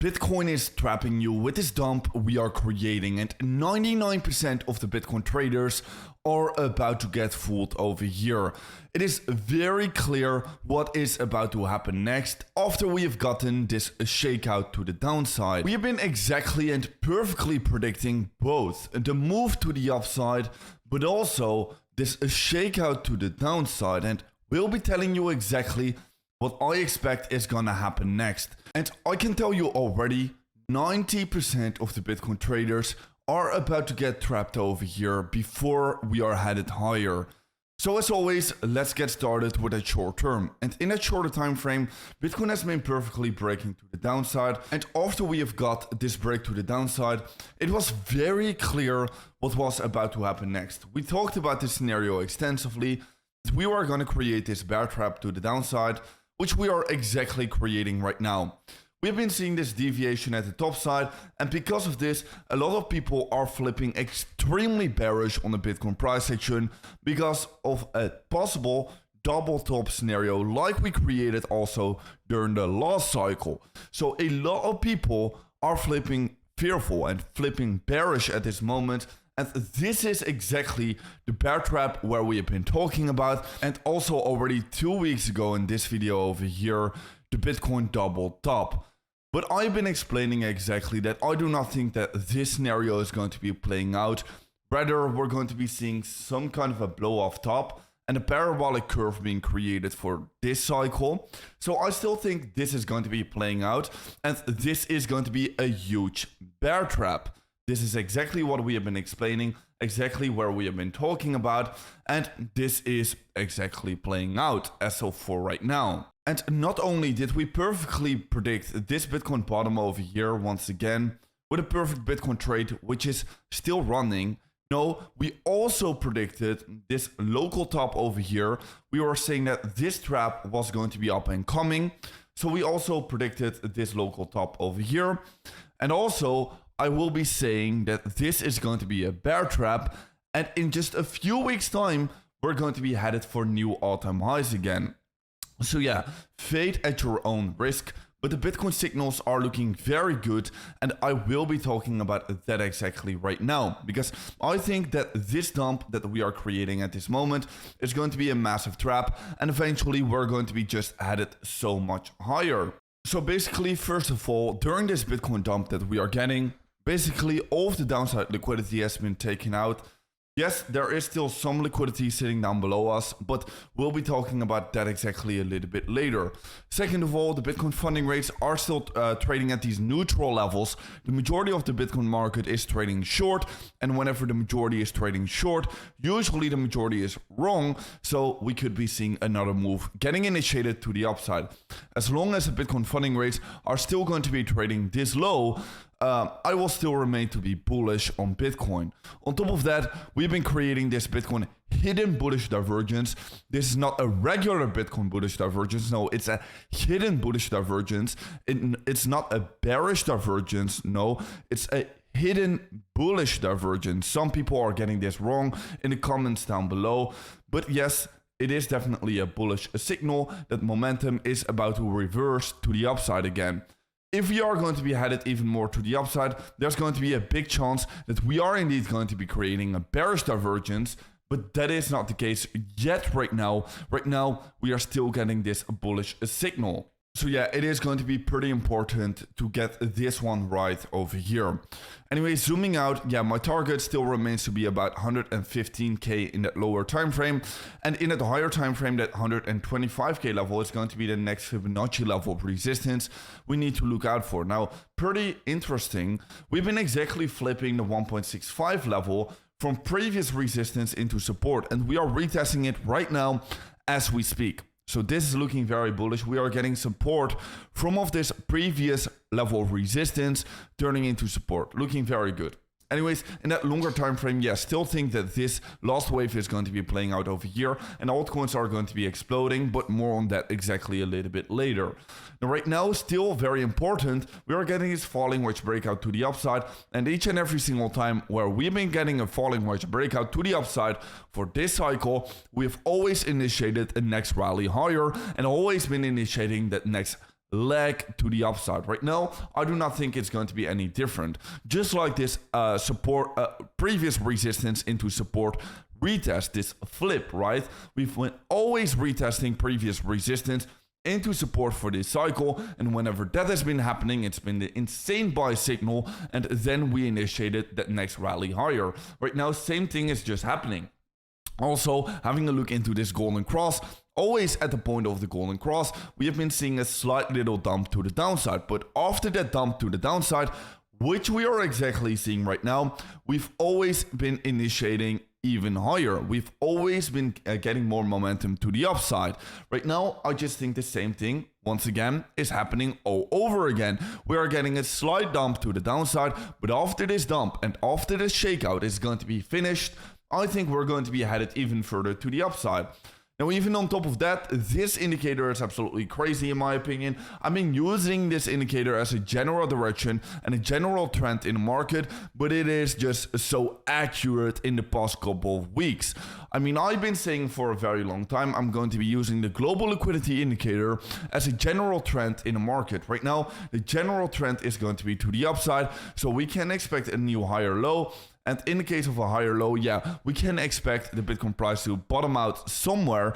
Bitcoin is trapping you with this dump we are creating, and 99% of the Bitcoin traders are about to get fooled over here. It is very clear what is about to happen next after we have gotten this shakeout to the downside. We have been exactly and perfectly predicting both the move to the upside, but also this shakeout to the downside, and we'll be telling you exactly what I expect is gonna happen next. And I can tell you already, 90% of the Bitcoin traders are about to get trapped over here before we are headed higher. So as always, let's get started with a short term. And in that shorter time frame, Bitcoin has been perfectly breaking to the downside. And after we have got this break to the downside, it was very clear what was about to happen next. We talked about this scenario extensively. We were going to create this bear trap to the downside, which we are exactly creating right now. We've been seeing this deviation at the top side, and because of this, a lot of people are flipping extremely bearish on the Bitcoin price action because of a possible double top scenario like we created also during the last cycle. So a lot of people are flipping fearful and flipping bearish at this moment. And this is exactly the bear trap where we have been talking about. And also already 2 weeks ago in this video over here, the Bitcoin double top. But I've been explaining exactly that I do not think that this scenario is going to be playing out. Rather, we're going to be seeing some kind of a blow off top and a parabolic curve being created for this cycle. So I still think this is going to be playing out, and this is going to be a huge bear trap. This is exactly what we have been explaining, exactly where we have been talking about, and this is exactly playing out as of for right now. And not only did we perfectly predict this Bitcoin bottom over here once again, with a perfect Bitcoin trade which is still running, no, we also predicted this local top over here. We were saying that this trap was going to be up and coming, so we also predicted this local top over here. And also, I will be saying that this is going to be a bear trap, and in just a few weeks time, we're going to be headed for new all-time highs again. So yeah, fade at your own risk, but the Bitcoin signals are looking very good, and I will be talking about that exactly right now, because I think that this dump that we are creating at this moment is going to be a massive trap, and eventually we're going to be just headed so much higher. So basically, first of all, during this Bitcoin dump that we are getting, basically all of the downside liquidity has been taken out. Yes, there is still some liquidity sitting down below us, but we'll be talking about that exactly a little bit later. Second of all, the Bitcoin funding rates are still trading at these neutral levels. The majority of the Bitcoin market is trading short, and whenever the majority is trading short, usually the majority is wrong, so we could be seeing another move getting initiated to the upside. As long as the Bitcoin funding rates are still going to be trading this low, I will still remain to be bullish on Bitcoin. On top of that, we've been creating this Bitcoin hidden bullish divergence. This is not a regular Bitcoin bullish divergence. No, it's a hidden bullish divergence. It's not a bearish divergence. No, it's a hidden bullish divergence. Some people are getting this wrong in the comments down below. But yes, it is definitely a bullish signal that momentum is about to reverse to the upside again. If we are going to be headed even more to the upside, there's going to be a big chance that we are indeed going to be creating a bearish divergence, but that is not the case yet right now. Right now, we are still getting this bullish signal. So yeah, it is going to be pretty important to get this one right over here. Anyway, zooming out, yeah, my target still remains to be about 115k in that lower time frame, and in that higher time frame, that 125k level is going to be the next Fibonacci level of resistance we need to look out for. Now, pretty interesting, we've been exactly flipping the 1.65 level from previous resistance into support, and we are retesting it right now as we speak. So this is looking very bullish. We are getting support from of this previous level of resistance turning into support. Looking very good. Anyways, in that longer time frame, yeah, still think that this last wave is going to be playing out over here, and altcoins are going to be exploding, but more on that exactly a little bit later. Now, right now, still very important, we are getting this falling wedge breakout to the upside, and each and every single time where we've been getting a falling wedge breakout to the upside for this cycle, we've always initiated a next rally higher and always been initiating that next leg to the upside. Right now, I do not think it's going to be any different. Just like this previous resistance into support retest, this flip, right? We've been always retesting previous resistance into support for this cycle, and whenever that has been happening, it's been the insane buy signal, and then we initiated that next rally higher. Right now, same thing is just happening. Also, having a look into this golden cross, always at the point of the golden cross, we have been seeing a slight little dump to the downside, but after that dump to the downside, which we are exactly seeing right now, we've always been initiating even higher. We've always been getting more momentum to the upside. Right now, I just think the same thing, once again, is happening all over again. We are getting a slight dump to the downside, but after this dump and after this shakeout is going to be finished, I think we're going to be headed even further to the upside. Now, even on top of that, this indicator is absolutely crazy in my opinion. I've been using this indicator as a general direction and a general trend in the market, but it is just so accurate in the past couple of weeks. I mean, I've been saying for a very long time, I'm going to be using the global liquidity indicator as a general trend in the market. Right now, the general trend is going to be to the upside, so we can expect a new higher low. And in the case of a higher low, yeah, we can expect the Bitcoin price to bottom out somewhere.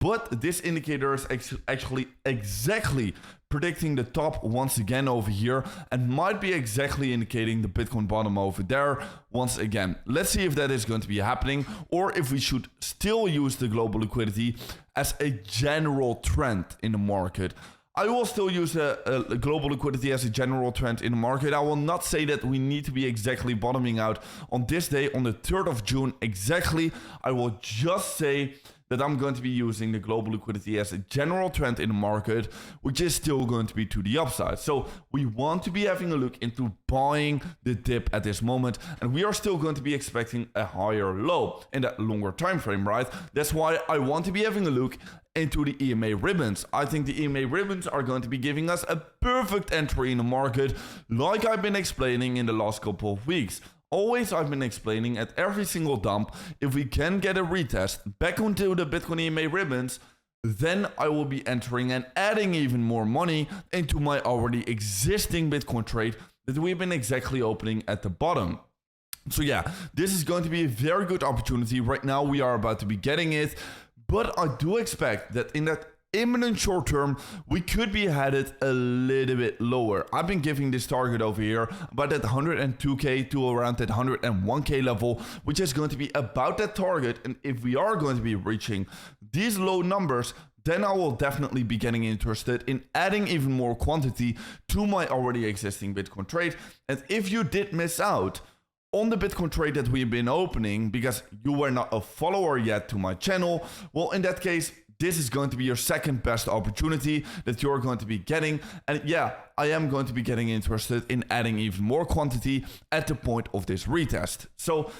But this indicator is actually exactly predicting the top once again over here and might be exactly indicating the Bitcoin bottom over there once again. Let's see if that is going to be happening or if we should still use the global liquidity as a general trend in the market. I will still use a global liquidity as a general trend in the market. I will not say that we need to be exactly bottoming out on this day, on the 3rd of June exactly. I will just say that I'm going to be using the global liquidity as a general trend in the market, which is still going to be to the upside. So we want to be having a look into buying the dip at this moment, and we are still going to be expecting a higher low in that longer time frame, right? That's why I want to be having a look into the EMA ribbons. I think the EMA ribbons are going to be giving us a perfect entry in the market, like I've been explaining in the last couple of weeks. Always I've been explaining at every single dump, if we can get a retest back onto the Bitcoin EMA ribbons, then I will be entering and adding even more money into my already existing Bitcoin trade that we've been exactly opening at the bottom. So yeah, this is going to be a very good opportunity. Right now we are about to be getting it, but I do expect that in that imminent short term, we could be headed a little bit lower. I've been giving this target over here about that 102k to around that 101k level, which is going to be about that target. And if we are going to be reaching these low numbers, then I will definitely be getting interested in adding even more quantity to my already existing Bitcoin trade. And if you did miss out on the Bitcoin trade that we've been opening because you were not a follower yet to my channel, well, in that case, this is going to be your second best opportunity that you're going to be getting. And yeah, I am going to be getting interested in adding even more quantity at the point of this retest. So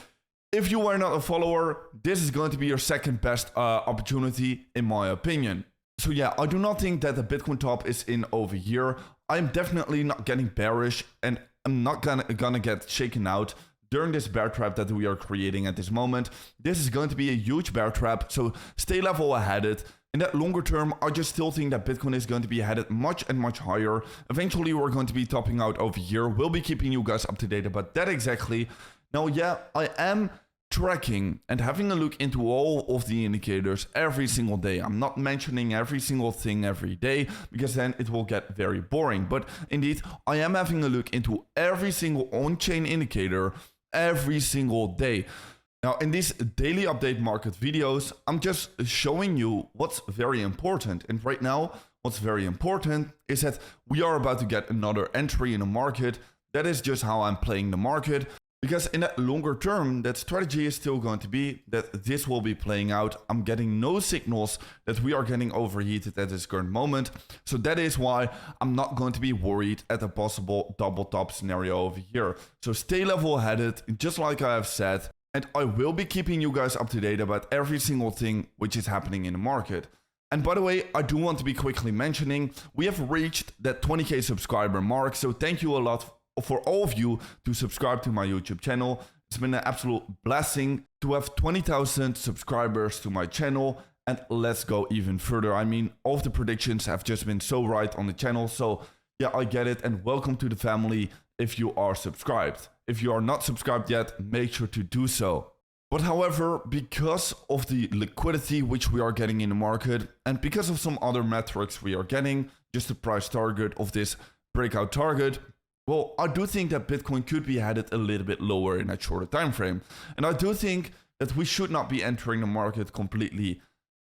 if you were not a follower, this is going to be your second best opportunity in my opinion. So yeah, I do not think that the Bitcoin top is in over here. I'm definitely not getting bearish and I'm not gonna get shaken out during this bear trap that we are creating at this moment. This is going to be a huge bear trap, so stay level headed. In that longer term, I just still think that Bitcoin is going to be headed much and much higher. Eventually, we're going to be topping out over here. We'll be keeping you guys up to date about that exactly. Now, yeah, I am tracking and having a look into all of the indicators every single day. I'm not mentioning every single thing every day because then it will get very boring. But indeed, I am having a look into every single on-chain indicator every single day. Now, in these daily update market videos, I'm just showing you what's very important. And right now, what's very important is that we are about to get another entry in the market. That is just how I'm playing the market. Because in that longer term, that strategy is still going to be that this will be playing out. I'm getting no signals that we are getting overheated at this current moment. So that is why I'm not going to be worried at a possible double top scenario over here. So stay level headed, just like I have said. And I will be keeping you guys up to date about every single thing which is happening in the market. And by the way, I do want to be quickly mentioning, we have reached that 20k subscriber mark. So thank you a lot for all of you to subscribe to my YouTube channel. It's been an absolute blessing to have 20,000 subscribers to my channel. and let's go even further. I mean, all of the predictions have just been so right on the channel. So yeah, I get it. And welcome to the family if you are subscribed. If you are not subscribed yet, make sure to do so. But however, because of the liquidity which we are getting in the market, and because of some other metrics we are getting, just the price target of this breakout target, well, I do think that Bitcoin could be headed a little bit lower in that shorter time frame. And I do think that we should not be entering the market completely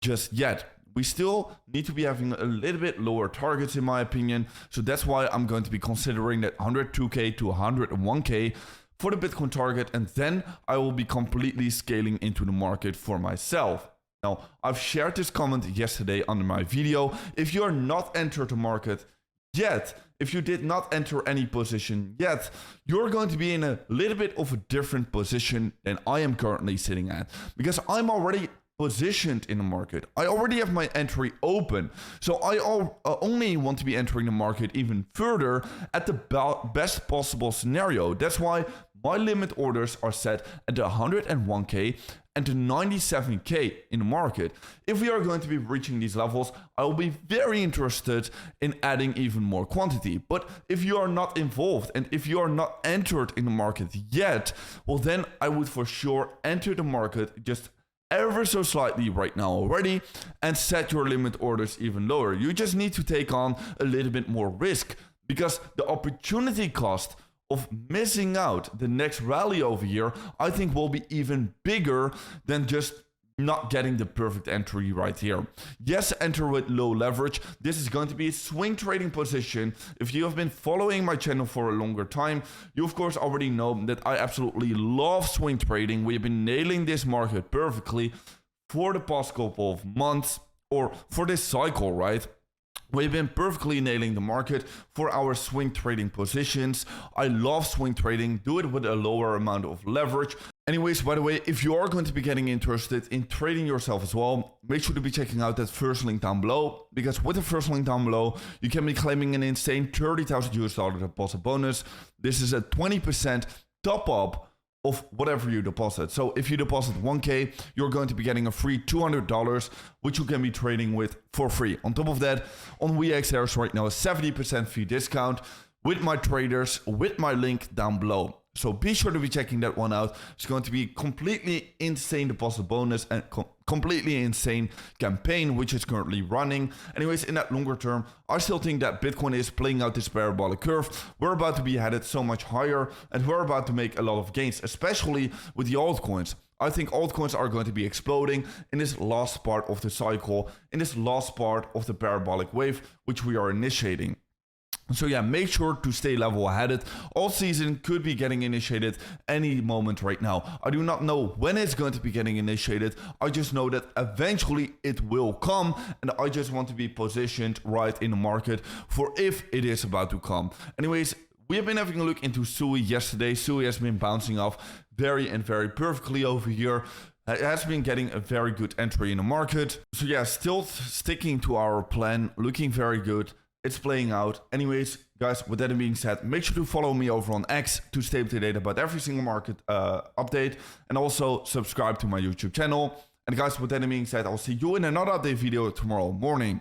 just yet. We still need to be having a little bit lower targets in my opinion. So that's why I'm going to be considering that 102K to 101K for the Bitcoin target, and then I will be completely scaling into the market for myself. Now, I've shared this comment yesterday under my video. If you're not entered the market yet, if you did not enter any position yet, you're going to be in a little bit of a different position than I am currently sitting at, because I'm already positioned in the market. I already have my entry open. So I only want to be entering the market even further at the best possible scenario. That's why my limit orders are set at the 101K and the 97K in the market. If we are going to be reaching these levels, I will be very interested in adding even more quantity. But if you are not involved and if you are not entered in the market yet, well then I would for sure enter the market just ever so slightly right now already and set your limit orders even lower. You just need to take on a little bit more risk, because the opportunity cost of missing out the next rally over here, I think will be even bigger than just not getting the perfect entry right here. Yes, enter with low leverage. This is going to be a swing trading position. If you have been following my channel for a longer time, you of course already know that I absolutely love swing trading. We've been nailing this market perfectly for the past couple of months, or for this cycle, right? We've been perfectly nailing the market for our swing trading positions. I love swing trading. Do it with a lower amount of leverage. Anyways, by the way, if you are going to be getting interested in trading yourself as well, make sure to be checking out that first link down below, because with the first link down below, you can be claiming an insane $30,000 deposit bonus. This is a 20% top up of whatever you deposit. So if you deposit 1K, you're going to be getting a free $200, which you can be trading with for free. On top of that, on WeX, there's right now a 70% fee discount with my traders, with my link down below. So be sure to be checking that one out. It's going to be completely insane deposit bonus and completely insane campaign, which is currently running. Anyways, in that longer term, I still think that Bitcoin is playing out this parabolic curve. We're about to be headed so much higher, and we're about to make a lot of gains, especially with the altcoins. I think altcoins are going to be exploding in this last part of the cycle, in this last part of the parabolic wave, which we are initiating. So yeah, make sure to stay level headed. All season could be getting initiated any moment right now. I do not know when it's going to be getting initiated. I just know that eventually it will come, and I just want to be positioned right in the market for if it is about to come. Anyways, we have been having a look into Sui yesterday. Sui has been bouncing off very perfectly over here. It has been getting a very good entry in the market. So yeah, still sticking to our plan, looking very good. It's playing out. Anyways, guys, with that being said, make sure to follow me over on X to stay up to date about every single market update, and also subscribe to my YouTube channel. And guys, with that being said, I'll see you in another update video tomorrow morning.